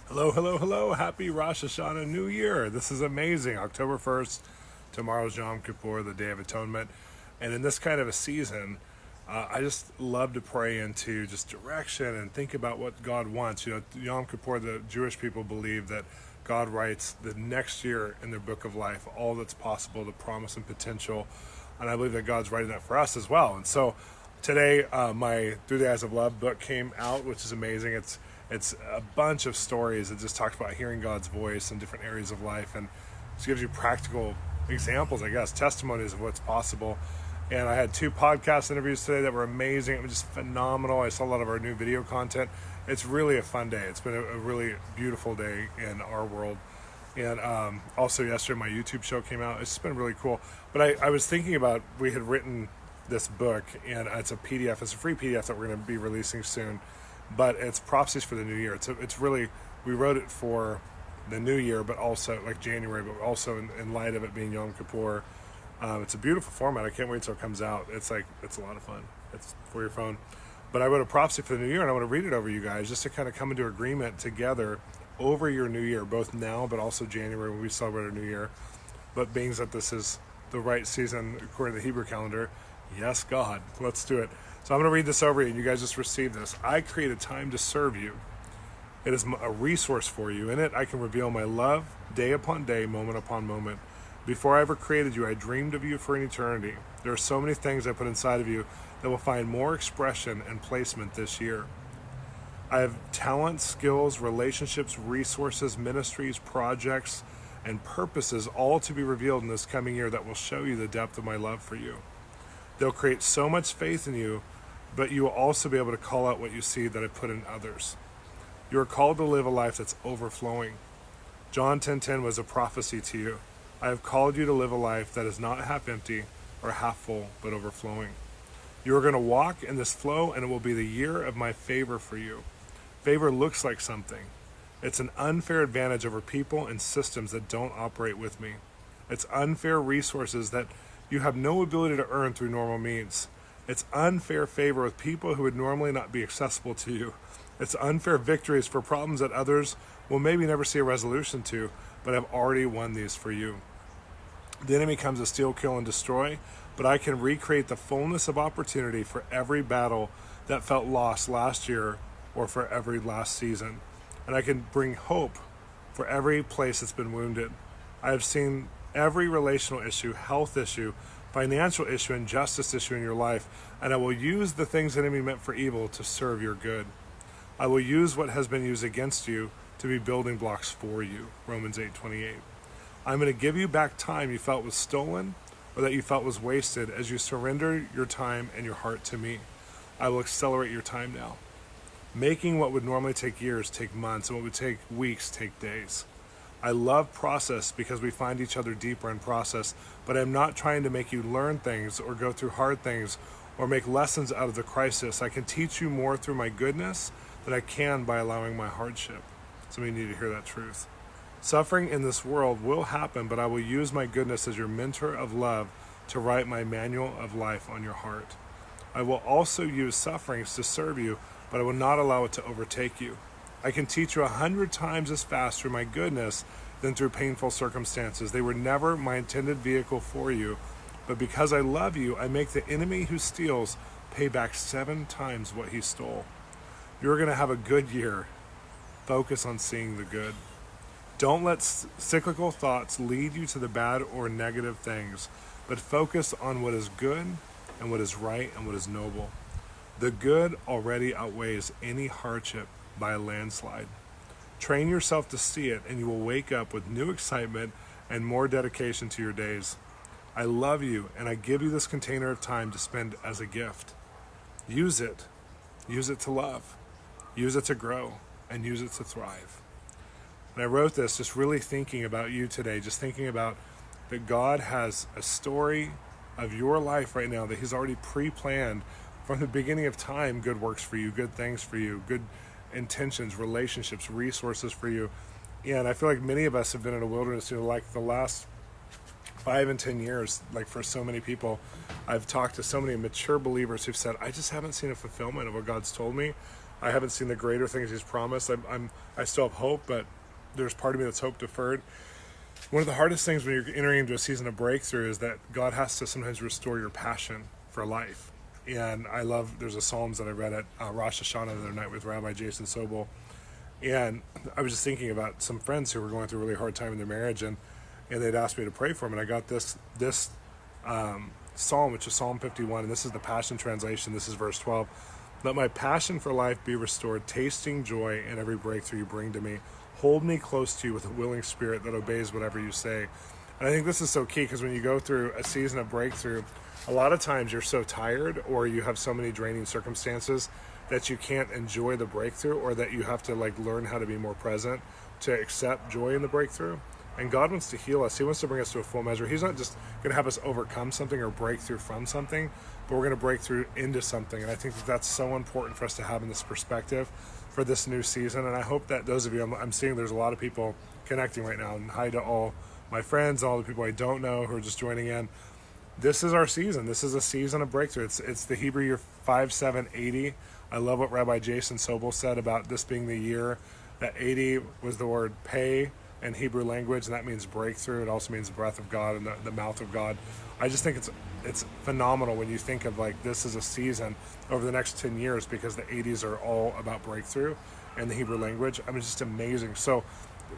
Hello, hello, hello. Happy Rosh Hashanah New Year. This is amazing. October 1st, tomorrow's Yom Kippur, the Day of Atonement. And in this kind of a season, I just love to pray into just direction and think about what God wants. You know, Yom Kippur, the Jewish people believe that God writes the next year in their book of life, all that's possible, the promise and potential. And I believe that God's writing that for us as well. And so today, my Through the Eyes of Love book came out, which is amazing. It's a bunch of stories that just talks about hearing God's voice in different areas of life, and just gives you practical examples, I guess, testimonies of what's possible. And I had 2 podcast interviews today that were amazing. It was just phenomenal. I saw a lot of our new video content. It's really a fun day. It's been a really beautiful day in our world. And also yesterday my YouTube show came out. It's been really cool. But I was thinking about, we had written this book, and it's a PDF. It's a free PDF that we're going to be releasing soon. But it's prophecies for the new year. It's really, we wrote it for the new year, but also like January, but also in light of it being Yom Kippur. It's a beautiful format. I can't wait till it comes out. It's a lot of fun. It's for your phone. But I wrote a prophecy for the new year, and I want to read it over you guys just to kind of come into agreement together over your new year, both now but also January when we celebrate our new year. But being that this is the right season according to the Hebrew calendar, yes, God, let's do it. So I'm going to read this over you, and you guys just receive this. I create a time to serve you. It is a resource for you. In it, I can reveal my love day upon day, moment upon moment. Before I ever created you, I dreamed of you for an eternity. There are so many things I put inside of you that will find more expression and placement this year. I have talents, skills, relationships, resources, ministries, projects, and purposes all to be revealed in this coming year that will show you the depth of my love for you. They'll create so much faith in you, but you will also be able to call out what you see that I put in others. You are called to live a life that's overflowing. John 10:10 was a prophecy to you. I have called you to live a life that is not half empty or half full, but overflowing. You are going to walk in this flow, and it will be the year of my favor for you. Favor looks like something. It's an unfair advantage over people and systems that don't operate with me. It's unfair resources that you have no ability to earn through normal means. It's unfair favor with people who would normally not be accessible to you. It's unfair victories for problems that others will maybe never see a resolution to, but I've already won these for you. The enemy comes to steal, kill, and destroy, but I can recreate the fullness of opportunity for every battle that felt lost last year or for every last season. And I can bring hope for every place that's been wounded. I have seen every relational issue, health issue, financial issue, and justice issue in your life, and I will use the things the enemy meant for evil to serve your good. I will use what has been used against you to be building blocks for you. Romans 8:28. I'm going to give you back time you felt was stolen or that you felt was wasted as you surrender your time and your heart to me. I will accelerate your time now. Making what would normally take years take months, and what would take weeks take days. I love process because we find each other deeper in process, but I'm not trying to make you learn things or go through hard things or make lessons out of the crisis. I can teach you more through my goodness than I can by allowing my hardship. Some of you need to hear that truth. Suffering in this world will happen, but I will use my goodness as your mentor of love to write my manual of life on your heart. I will also use sufferings to serve you, but I will not allow it to overtake you. I can teach you 100 times as fast through my goodness than through painful circumstances. They were never my intended vehicle for you, but because I love you, I make the enemy who steals pay back 7 times what he stole. You're going to have a good year. Focus on seeing the good. Don't let cyclical thoughts lead you to the bad or negative things, but focus on what is good and what is right and what is noble. The good already outweighs any hardship by a landslide. Train yourself to see it, and you will wake up with new excitement and more dedication to your days. I love you, and I give you this container of time to spend as a gift. Use it. Use it to love. Use it to grow, and use it to thrive. And I wrote this just really thinking about you today, just thinking about that God has a story of your life right now that he's already pre-planned from the beginning of time. Good works for you, good things for you, good intentions, relationships, resources for you. And I feel like many of us have been in a wilderness, like the last 5 and 10 years, like for so many people. I've talked to so many mature believers who've said, I just haven't seen a fulfillment of what God's told me. I haven't seen the greater things he's promised. I still have hope, but there's part of me that's hope deferred. One of the hardest things when you're entering into a season of breakthrough is that God has to sometimes restore your passion for life. And I love, there's a Psalms that I read at Rosh Hashanah the other night with Rabbi Jason Sobel. And I was just thinking about some friends who were going through a really hard time in their marriage, and they'd asked me to pray for them. And I got this Psalm, which is Psalm 51, and this is the Passion Translation. This is verse 12. Let my passion for life be restored, tasting joy in every breakthrough you bring to me. Hold me close to you with a willing spirit that obeys whatever you say. And I think this is so key, because when you go through a season of breakthrough, a lot of times you're so tired, or you have so many draining circumstances that you can't enjoy the breakthrough, or that you have to learn how to be more present to accept joy in the breakthrough. And God wants to heal us. He wants to bring us to a full measure. He's not just going to have us overcome something or break through from something, but we're going to break through into something. And I think that that's so important for us to have in this perspective for this new season. And I hope that those of you, I'm seeing there's a lot of people connecting right now. And hi to all my friends, all the people I don't know who are just joining in. This is our season. This is a season of breakthrough. It's the Hebrew year 5780. I love what Rabbi Jason Sobel said about this being the year that 80 was the word pay in Hebrew language, and that means breakthrough. It also means the breath of God and the mouth of God. I just think it's phenomenal when you think of this is a season over the next 10 years, because the 80s are all about breakthrough in the Hebrew language. I mean, it's just amazing. So,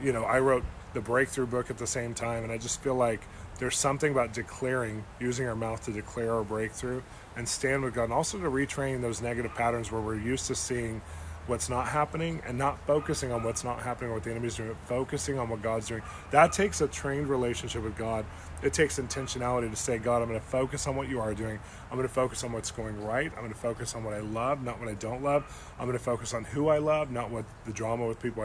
I wrote the Breakthrough book at the same time, and I just feel like there's something about using our mouth to declare our breakthrough and stand with God, and also to retrain those negative patterns where we're used to seeing what's not happening and not focusing on what's not happening or what the enemy's doing, but focusing on what God's doing. That takes a trained relationship with God. It takes intentionality to say, God, I'm going to focus on what you are doing. I'm going to focus on what's going right. I'm going to focus on what I love, not what I don't love. I'm going to focus on who I love, not what the drama with people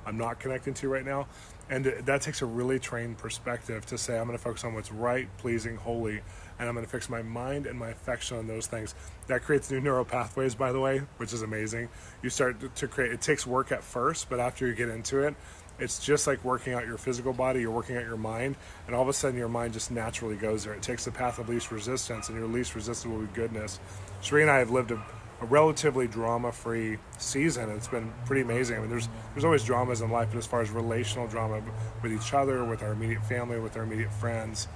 I'm not connecting to right now. And that takes a really trained perspective to say, I'm going to focus on what's right, pleasing, holy, and I'm going to fix my mind and my affection on those things. That creates new neural pathways, by the way, which is amazing. You start to create, it takes work at first, but after you get into it, it's just like working out your physical body, you're working out your mind, and all of a sudden your mind just naturally goes there. It takes the path of least resistance, and your least resistance will be goodness. Sheree and I have lived a relatively drama-free season. It's been pretty amazing. I mean, there's always dramas in life, but as far as relational drama with each other, with our immediate family, with our immediate friends,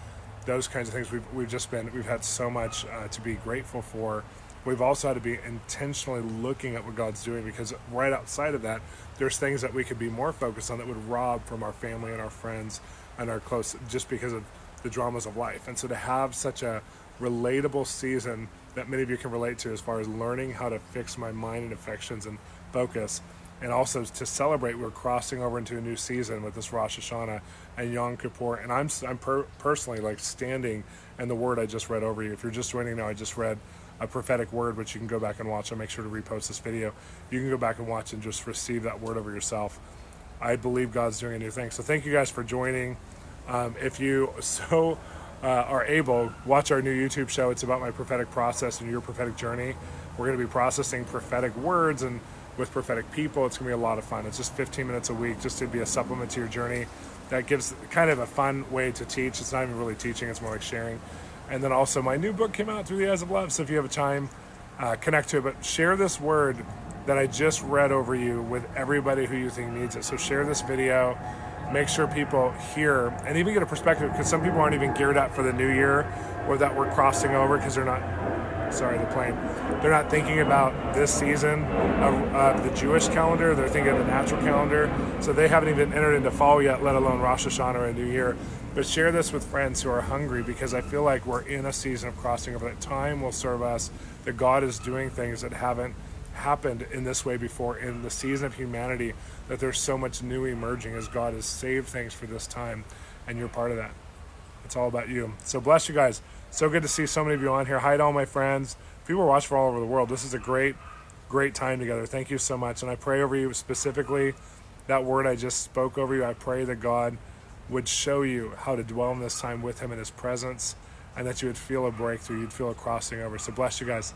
those kinds of things, we've had so much to be grateful for. We've also had to be intentionally looking at what God's doing, because right outside of that, there's things that we could be more focused on that would rob from our family and our friends and our close, just because of the dramas of life. And so to have such a relatable season that many of you can relate to, as far as learning how to fix my mind and affections and focus, and also to celebrate, we're crossing over into a new season with this Rosh Hashanah and Yom Kippur, and I'm personally standing in the word I just read over you. If you're just joining now, I just read a prophetic word, which you can go back and watch. I'll make sure to repost this video. You can go back and watch and just receive that word over yourself. I believe God's doing a new thing. So thank you guys for joining. If you are able, watch our new YouTube show. It's about my prophetic process and your prophetic journey. We're going to be processing prophetic words and with prophetic people. It's going to be a lot of fun. It's just 15 minutes a week, just to be a supplement to your journey. That gives kind of a fun way to teach. It's not even really teaching, it's more like sharing. And then also my new book came out, Through the Eyes of Love. So if you have a time, connect to it. But share this word that I just read over you with everybody who you think needs it. So share this video. Make sure people hear and even get a perspective, because some people aren't even geared up for the new year, or that we're crossing over, because they're not, they're not thinking about this season of the Jewish calendar. They're thinking of the natural calendar. So they haven't even entered into fall yet, let alone Rosh Hashanah or a new year. But share this with friends who are hungry, because I feel like we're in a season of crossing over. That time will serve us, that God is doing things that haven't happened in this way before in the season of humanity, that there's so much new emerging as God has saved things for this time, and you're part of that. It's all about you. So bless you guys. So good to see so many of you on here. Hi to all my friends. People are watching from all over the world. This is a great time together. Thank you so much. And I pray over you specifically, that word I just spoke over you. I pray that God would show you how to dwell in this time with him in his presence, and that you would feel a breakthrough. You'd feel a crossing over. So bless you guys.